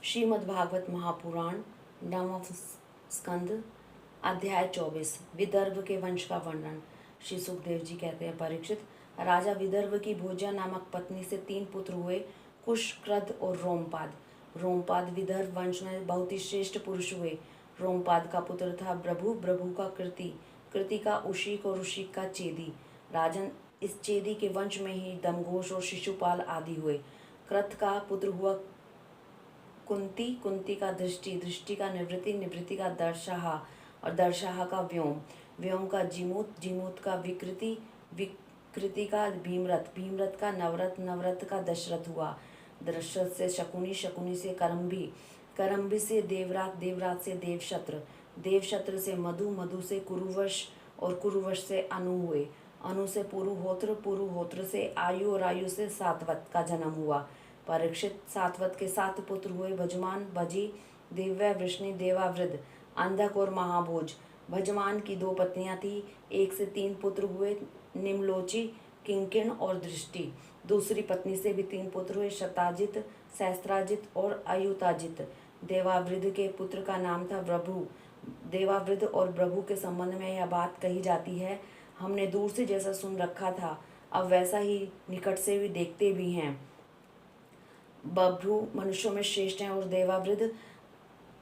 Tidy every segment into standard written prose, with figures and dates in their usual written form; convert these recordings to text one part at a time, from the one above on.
श्रीमद्भागवत महापुराण नवम स्कंद अध्याय 24 विदर्भ के वंश का वर्णन। श्री सुखदेव जी कहते हैं, परीक्षित, राजा विदर्भ की भोज्या नामक पत्नी से 3 पुत्र हुए, कुश, क्रद और रोमपाद। रोमपाद विदर्भ वंश में बहुत ही श्रेष्ठ पुरुष हुए। रोमपाद का पुत्र था प्रभु, प्रभु का कृति, कृति का उशिक और उशिक का चेदी। राजन, इस चेदी के वंश में ही दमघोष और शिशुपाल आदि हुए। क्रत का पुत्र हुआ कुंती, कुंती का दृष्टि, दृष्टि का निवृत्ति, निवृत्ति का दर्शाहा और दर्शाहा का व्योम, व्योम का जीमूत, जीमूत का विकृति, विकृति का भीमरथ, भीमरथ का नवरथ, नवरथ का दशरथ हुआ। दशरथ से शकुनी, शकुनी से करम्भी, करम्भी से देवरात, देवरात से देवशत्र, देवशत्र से मधु, मधु से कुरुवश और कुरुवश से अनु हुए। अनु से पुरुहोत्र, पुरुहोत्र से आयु और आयु से सातवत का जन्म हुआ। परीक्षित, सातवत के 7 पुत्र हुए, भजमान, भजी, दिव्य, वृष्णि, देवावृद, अंधक और महाभोज। भजमान की 2 पत्नियां थी, 1 से 3 पुत्र हुए, निम्लोची, किंकिण और दृष्टि। दूसरी पत्नी से भी 3 पुत्र हुए, शताजित, सहस्त्राजित और अयुताजित। देवावृद के पुत्र का नाम था प्रभु। देवावृद और प्रभु के संबंध में यह बात कही जाती है, हमने दूर से जैसा सुन रखा था, अब वैसा ही निकट से भी देखते भी हैं। बभ्रू मनुष्यों में श्रेष्ठ हैं और देवावृद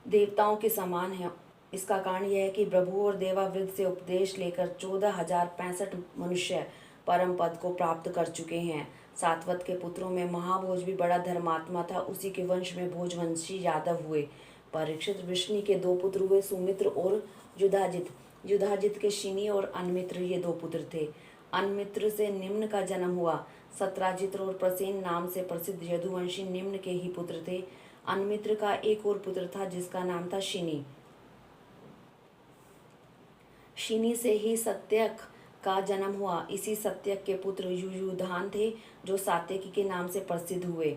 देवताओं के समान हैं। इसका कारण यह है कि प्रभु और देवावृद से उपदेश लेकर 14,065 मनुष्य परम पद को प्राप्त कर चुके हैं। सातवत के पुत्रों में महाभोज भी बड़ा धर्मात्मा था, उसी के वंश में भोजवंशी यादव हुए। परीक्षित, विष्णु के 2 पुत्र हुए, सुमित्र और युधाजित। युधाजित के शिनी और अनमित्र ये 2 पुत्र थे। अनमित्र से निम्न का जन्म हुआ। सत्राजित और प्रसेन नाम से प्रसिद्ध यदुवंशी निम्न के ही पुत्र थे। अनमित्र का एक और पुत्र था जिसका नाम था शिनी। शिनी से ही सत्यक का जन्म हुआ। इसी सत्यक के पुत्र युयुधान थे जो सात्यकी के नाम से प्रसिद्ध हुए।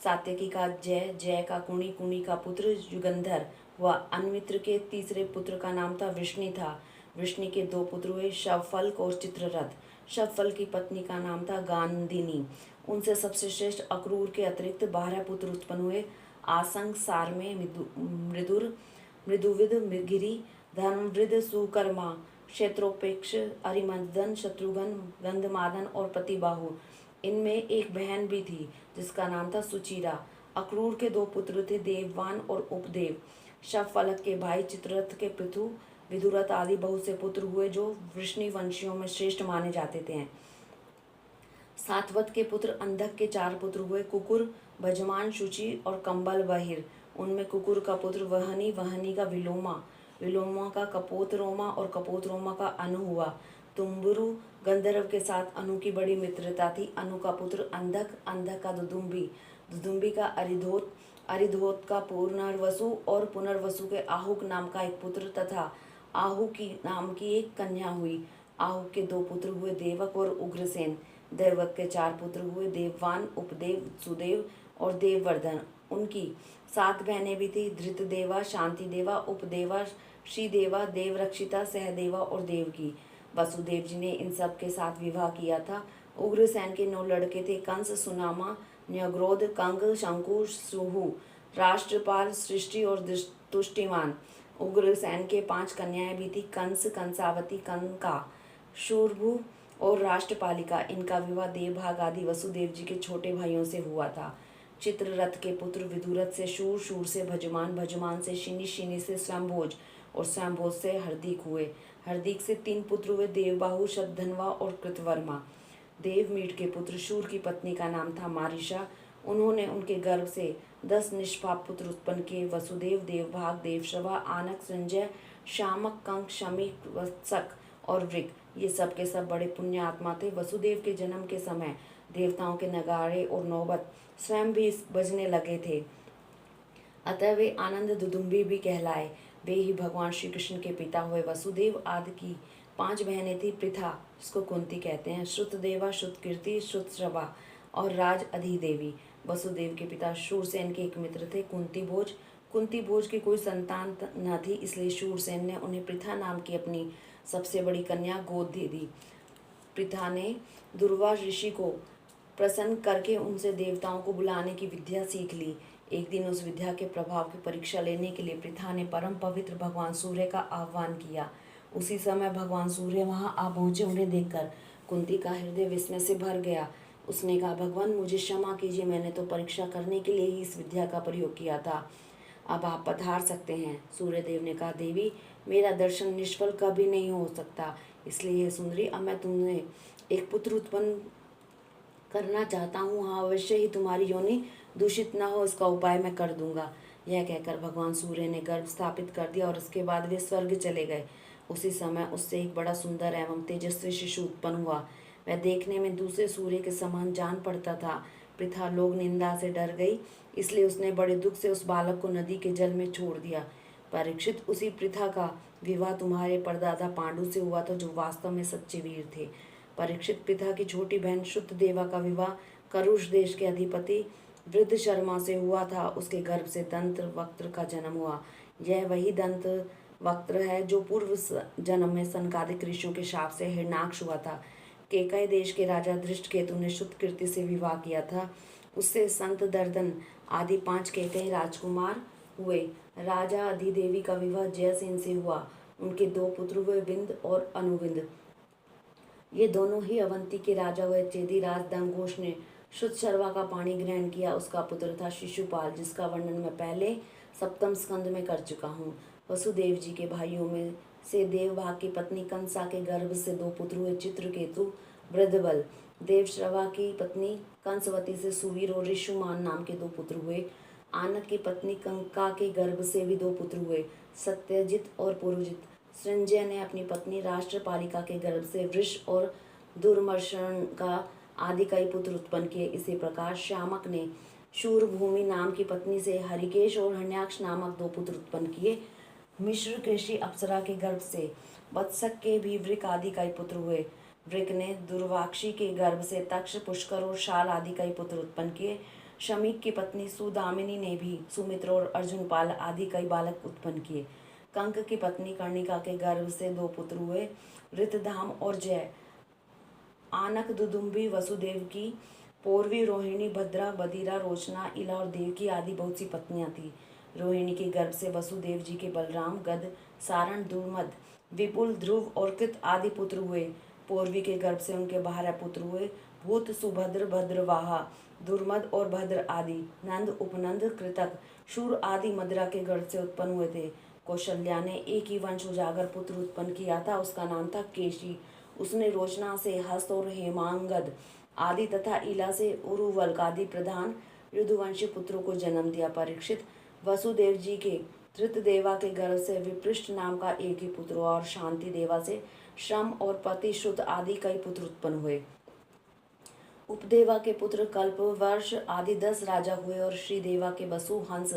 सात्यकी का जय, जय का कुणी, कुणी का पुत्र युगंधर हुआ। अनमित्र के तीसरे पुत्र का नाम था विष्णु था। विष्णु के 2 पुत्र हुए, शवफल्क और चित्ररथ। शवफल की पत्नी का नाम था गांधिनी। उनसे सबसे श्रेष्ठ अक्रूर के अतिरिक्त 12 पुत्र उत्पन्न हुए। आसंग, सारमे, मृदुर, मृदुविद, गिरी, धर्मवृद, सुकर्मा, क्षेत्रोपेक्ष, अरिमर्दन, शत्रुघ्न, गंधमादन और प्रतिबाहु। इनमें एक बहन भी थी जिसका नाम था सुचिरा। अक्रूर के 2 पुत्र थे, देववान और उपदेव। शवफलक के भाई चित्ररथ के पृथु, विदुरथ आदि बहुत से पुत्र हुए जो वृष्णि वंशियों में श्रेष्ठ माने जाते थे। सातवत के पुत्र अंधक के 4 पुत्र हुए, कुकुर, भजमान, शुचि और कंबल बहिर। उनमें कुकुर का पुत्र वहनी, वहनी का विलोमा, विलोमा का कपोतरोमा और कपोतरोमा का अनु हुआ। तुम्बुरु गंधर्व के साथ अनु की बड़ी मित्रता थी। अनु का पुत्र अंधक, अंधक का दुदुम्बी, दुदुम्बी का अरिधोत, अरिधोत का पुनर्वसु और पुनर्वसु के आहुक नाम का एक पुत्र तथा आहु की नाम की एक कन्या हुई। आहु के 2 पुत्र हुए, देवक और उग्रसेन। देवक के 4 पुत्र हुए, देववान, उपदेव, सुदेव और देववर्धन। उनकी 7 बहनें भी थी, धृतदेवा, शांतिदेवा, उपदेवा, श्रीदेवा, देवरक्षिता, सहदेवा और देवकी। वसुदेव जी ने इन सब के साथ विवाह किया था। उग्रसेन के 9 लड़के थे, कंस, सुनामा, न्यग्रोध, कंग, शंकु, सुहु, राष्ट्रपाल, सृष्टि और तुष्टिमान। उग्रसेन के 5 कन्याएं भी थी, कंस, कंसावती, कंका, शूरभु और राष्ट्रपालिका। इनका विवाह देवभाग आदि वसुदेव जी के छोटे भाइयों से हुआ था। चित्ररथ के पुत्र विदुरथ से शूर, शूर से भजमान, भजमान से शिनी, शिनी से स्वयंभोज और स्वयंभोज से हरदीक हुए। हरदीक से 3 पुत्र हुए, देवबाहु, शतधन्वा और कृतवर्मा। देवमीट के पुत्र शूर की पत्नी का नाम था मारिशा। उन्होंने उनके गर्भ से 10 निष्पाप पुत्र उत्पन्न किए, वसुदेव, देवभाग, देवश्रवा, आनक, संजय, शामक, कंक, शमीक, वत्सक और वृक। ये सब के सब बड़े पुण्य आत्मा थे। वसुदेव के जन्म के समय देवताओं के नगाड़े और नौबत स्वयं भी बजने लगे थे, अतः वे आनंद दुदुम्बी भी कहलाए। वे ही भगवान श्री कृष्ण के पिता हुए। वसुदेव आदि की 5 बहनें थी, पृथा, जिसको कुंती कहते हैं, श्रुतदेवा, श्रुतकीर्ति, श्रुतश्रवा और राज अधिदेवी। वसुदेव के पिता शूरसेन के एक मित्र थे, कुंती भोज। कुंती भोज की कोई संतान न थी, इसलिए शूरसेन ने उन्हें पृथा नाम की अपनी सबसे बड़ी कन्या गोद दे दी। पृथा ने दुर्वास ऋषि को प्रसन्न करके उनसे देवताओं को बुलाने की विद्या सीख ली। एक दिन उस विद्या के प्रभाव की परीक्षा लेने के लिए पृथा ने परम पवित्र भगवान सूर्य का आह्वान किया। उसी समय भगवान सूर्य वहां आ पहुंचे। उन्हें देखकर कुंती का हृदय विस्मय से भर गया। उसने कहा, भगवान मुझे क्षमा कीजिए, मैंने तो परीक्षा करने के लिए ही इस विद्या का प्रयोग किया था। अब आप पधार सकते हैं। सूर्यदेव ने कहा, देवी मेरा दर्शन निष्फल कभी नहीं हो सकता, इसलिए हे सुंदरी, अब मैं तुम्हें एक पुत्र उत्पन्न करना चाहता हूँ। हाँ, अवश्य ही तुम्हारी योनि दूषित न हो, इसका उपाय मैं कर दूंगा। यह कहकर भगवान सूर्य ने गर्भ स्थापित कर दिया और उसके बाद वे स्वर्ग चले गए। उसी समय उससे एक बड़ा सुंदर एवं तेजस्वी शिशु उत्पन्न हुआ। वह देखने में दूसरे सूर्य के समान जान पड़ता था। पृथा लोग निंदा से डर गई, इसलिए उसने बड़े दुख से उस बालक को नदी के जल में छोड़ दिया। परीक्षित, उसी पृथा का विवाह तुम्हारे परदादा पांडु से हुआ था, जो वास्तव में सच्चे वीर थे। परीक्षित, पिता की छोटी बहन शुद्ध देवा का विवाह करुष देश के अधिपति वृद्ध शर्मा से हुआ था। उसके गर्भ से दंत वक्त्र का जन्म हुआ। यह वही दंत वक्त्र है जो पूर्व जन्म में सनकादिक ऋषियों के शाप से हिरणाक्ष हुआ था। केकय देश के राजा धृष्टकेतु ने शुद्ध कीर्ति से विवाह किया था। उससे संत दर्दन आदि 5 केकय राजकुमार हुए। राजा अधिदेवी का विवाह जयसेन से हुआ। उनके 2 पुत्र हुए, विंद और अनुविंद। ये दोनों ही अवंती के राजा हुए। चेदीराज दंघोष ने शुद्ध शर्वा का पानी ग्रहण किया। उसका पुत्र था शिशुपाल, जिसका वर्णन मैं पहले 7वें स्कंद में कर चुका हूँ। वसुदेव जी के भाइयों में से देवभाग की पत्नी कंसा के गर्भ से 2 पुत्र हुए, चित्रकेतु, वृद्धबल। देवश्रवा की पत्नी कंसवती से सुवीर और ऋषुमान नाम के 2 पुत्र हुए। आनक की पत्नी कंका के गर्भ से भी 2 पुत्र हुए, सत्यजित और पुरुजित। संजय ने अपनी पत्नी राष्ट्रपालिका के गर्भ से वृष और दुर्मर्शन का आदि कई पुत्र उत्पन्न किए। इसी प्रकार श्यामक ने शूरभूमि नाम की पत्नी से हरिकेश और हन्याक्ष नामक 2 पुत्र उत्पन्न किए। मिश्र कृषि अप्सरा के गर्भ से वत्सक के भी वृक आदि कई पुत्र हुए। वृक ने दुर्वाक्षी के गर्भ से तक्ष, पुष्कर और शाल आदि कई पुत्र उत्पन्न किए। शमीक की पत्नी सुदामिनी ने भी सुमित्र और अर्जुनपाल आदि कई बालक उत्पन्न किए। कंक की पत्नी कर्णिका के गर्भ से 2 पुत्र हुए, ऋतधाम और जय। आनक दुदुम्बी वसुदेव की पूर्वी रोहिणी, भद्रा, बदिरा, रोचना, इला और देवकी आदि बहुत सी पत्नियां थी। रोहिणी के गर्भ से वसुदेव जी के बलराम, गद, सारण, दुर्मद, विपुल, ध्रुव और कृत आदि पुत्र हुए। पूर्वी के गर्भ से उनके 12 पुत्र हुए, भूत, सुभद्र, भद्रवाहा, दुर्मद और भद्र आदि। नंद, उपनंद, कृतक, शूर आदि मदरा के गर्भ से उत्पन्न हुए थे। कौशल्या ने एक ही वंश उजागर पुत्र उत्पन्न किया था, उसका नाम था केशी। उसने रोचना से हस्त और हेमांगद आदि तथा इला से उरुवल्क आदि प्रधान यदुवंशी पुत्रों को जन्म दिया। परीक्षित, वसुदेव जी के धृतदेवा के गर्भ से विपृष्ट नाम का एक ही पुत्र हुआ और शांति देवा से श्रम और प्रतिश्रुत आदि कई पुत्र उत्पन्न हुए। उपदेवा के पुत्र कल्प, वर्ष आदि 10 राजा हुए और श्रीदेवा के वसु, हंस,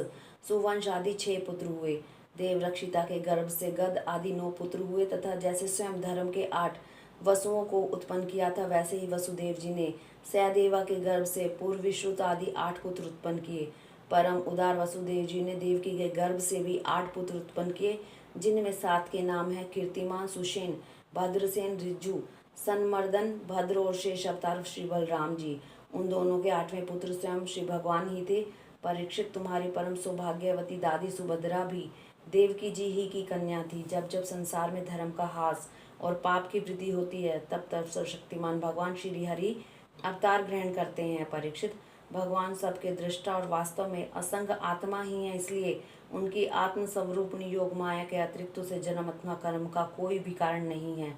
सुवंश आदि 6 पुत्र हुए। देवरक्षिता के गर्भ से गद आदि 9 पुत्र हुए तथा जैसे स्वयं धर्म के 8 वसुओं को उत्पन्न किया था, वैसे ही वसुदेव जी ने सहदेवा के गर्भ से पूर्विश्रुत आदि 8 पुत्र उत्पन्न किए। परम उदार वसुदेव जी ने देवकी के गर्भ से भी 8 पुत्र उत्पन्न किए, जिनमें 7 के नाम है कीर्तिमान, सुषेण, भद्रसेन, ऋजु, सनमर्दन, भद्र और शेष अवतार श्री बलराम जी। उन दोनों के 8वें पुत्र स्वयं श्री भगवान ही थे। परीक्षित, तुम्हारी परम सौभाग्यवती दादी सुभद्रा भी देवकी जी ही की कन्या थी। जब जब संसार में धर्म का ह्रास और पाप की वृद्धि होती है, तब तब सर्वशक्तिमान भगवान श्री हरि अवतार ग्रहण करते हैं। परीक्षित, भगवान सबके दृष्टा और वास्तव में असंग आत्मा ही है, इसलिए उनकी आत्म स्वरूपणी योग माया के अतिरिक्त उसे जन्म अथवा कर्म का कोई भी कारण नहीं है।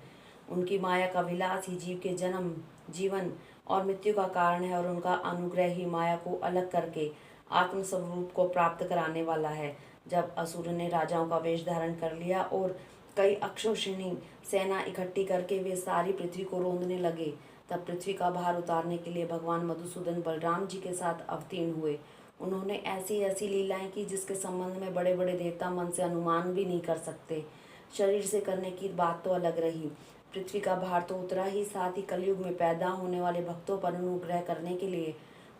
उनकी माया का विलास ही जीव के जन्म, जीवन और मृत्यु का कारण है और उनका अनुग्रह ही माया को अलग करके आत्म स्वरूप को प्राप्त कराने वाला है। जब असुर ने राजाओं का वेश धारण कर लिया और कई अक्षौहिणी सेना इकट्ठी करके वे सारी पृथ्वी को रोंदने लगे, तब पृथ्वी का भार उतारने के लिए भगवान मधुसूदन बलराम जी के साथ अवतीर्ण हुए। उन्होंने ऐसी ऐसी लीलाएं की जिसके संबंध में बड़े बड़े देवता मन से अनुमान भी नहीं कर सकते। शरीर से करने की बात तो अलग रही, पृथ्वी का भार तो उतरा ही, साथ ही कलयुग में पैदा होने वाले भक्तों पर अनुग्रह करने के लिए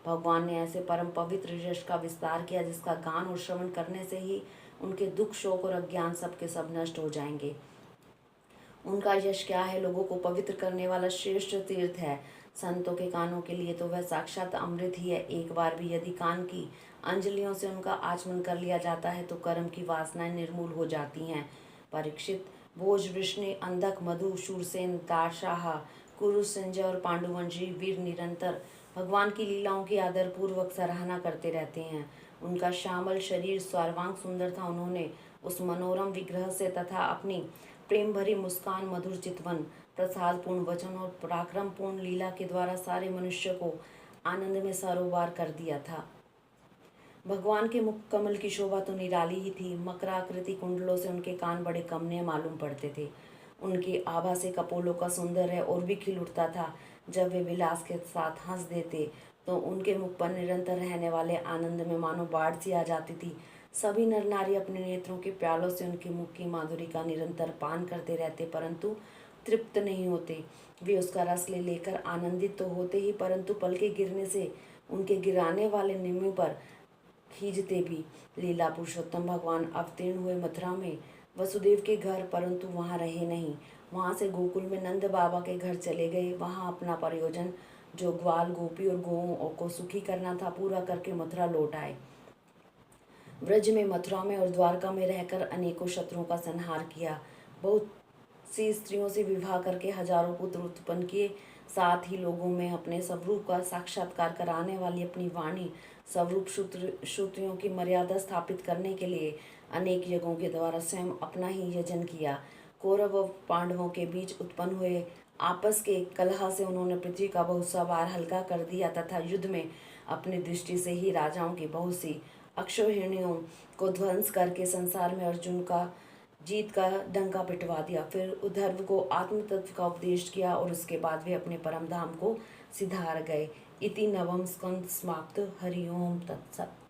भगवान ने ऐसे परम पवित्र यश का विस्तार किया, जिसका गान और श्रवण करने से ही उनके दुख, शोक और अज्ञान सब के सब नष्ट हो जाएंगे। उनका यश क्या है? लोगों को पवित्र करने वाला श्रेष्ठ तीर्थ है। संतों के कानों के लिए तो वह साक्षात अमृत ही है। एक बार भी यदि कान की अंजलियों से उनका आचमन कर लिया जाता है तो कर्म की वासनाएं निर्मूल हो जाती हैं। परीक्षित, भोज, वृष्णि, अंधक, मधु, शूरसेन, दारशाह, कुरु, संजय और पांडुवंशी वीर निरंतर भगवान की लीलाओं की आदरपूर्वक सराहना करते रहते हैं। उनका श्यामल शरीर सर्वांग सुंदर था। उन्होंने उस मनोरम विग्रह से तथा अपनी प्रेम भरी मुस्कान, मधुर चितवन, प्रसादपूर्ण वचन और पराक्रमपूर्ण लीला के द्वारा सारे मनुष्य को आनंद में सरोबार कर दिया था। भगवान के मुख कमल की शोभा तो निराली ही थी। मकराकृति कुंडलों से उनके कान बड़े कमनीय मालूम पड़ते थे। उनकी आभा से कपोलों का सौंदर्य और भी खिल उठता था। जब वे विलास के साथ हंस देते तो उनके मुख पर निरंतर रहने वाले आनंद में मानो बाढ़ सी आ जाती थी। सभी नर नारी अपने नेत्रों के प्यालों से उनके मुख की माधुरी का निरंतर पान करते रहते, परंतु तृप्त नहीं होते। वे उसका रस ले लेकर आनंदित तो होते ही, परंतु पल के गिरने से उनके गिराने वाले निम्न पर खींचते भी। लीला पुरुषोत्तम भगवान अवतीर्ण हुए मथुरा में वसुदेव के घर, परंतु वहां रहे नहीं। वहां से गोकुल में नंद बाबा के घर चले गए। वहां अपना प्रयोजन, जो ग्वाल, गोपी और गौओं को सुखी करना था, पूरा करके मथुरा लौट आए। ब्रज में, मथुरा में और द्वारका में रहकर अनेकों शत्रुओं का संहार किया। बहुत सी स्त्रियों से विवाह करके हजारों पुत्र उत्पन्न किए। साथ ही लोगों में अपने स्वरूप का साक्षात्कार कराने वाली अपनी वाणी स्वरूप श्रुतियों की मर्यादा स्थापित करने के लिए अनेक यज्ञों के द्वारा स्वयं अपना ही यजन किया। कौरव और पांडवों के बीच उत्पन्न हुए आपस के कलह से उन्होंने पृथ्वी का बहुत सा भार हल्का कर दिया तथा युद्ध में अपनी दृष्टि से ही राजाओं की बहुत सी अक्षौहिणियों को ध्वंस करके संसार में अर्जुन का जीत का डंका पिटवा दिया। फिर उद्धव को आत्म तत्व का उपदेश किया और उसके बाद वे अपने परम धाम को सिधार गए। इति नवम स्कंद समाप्त। हरि ओम तत्सत।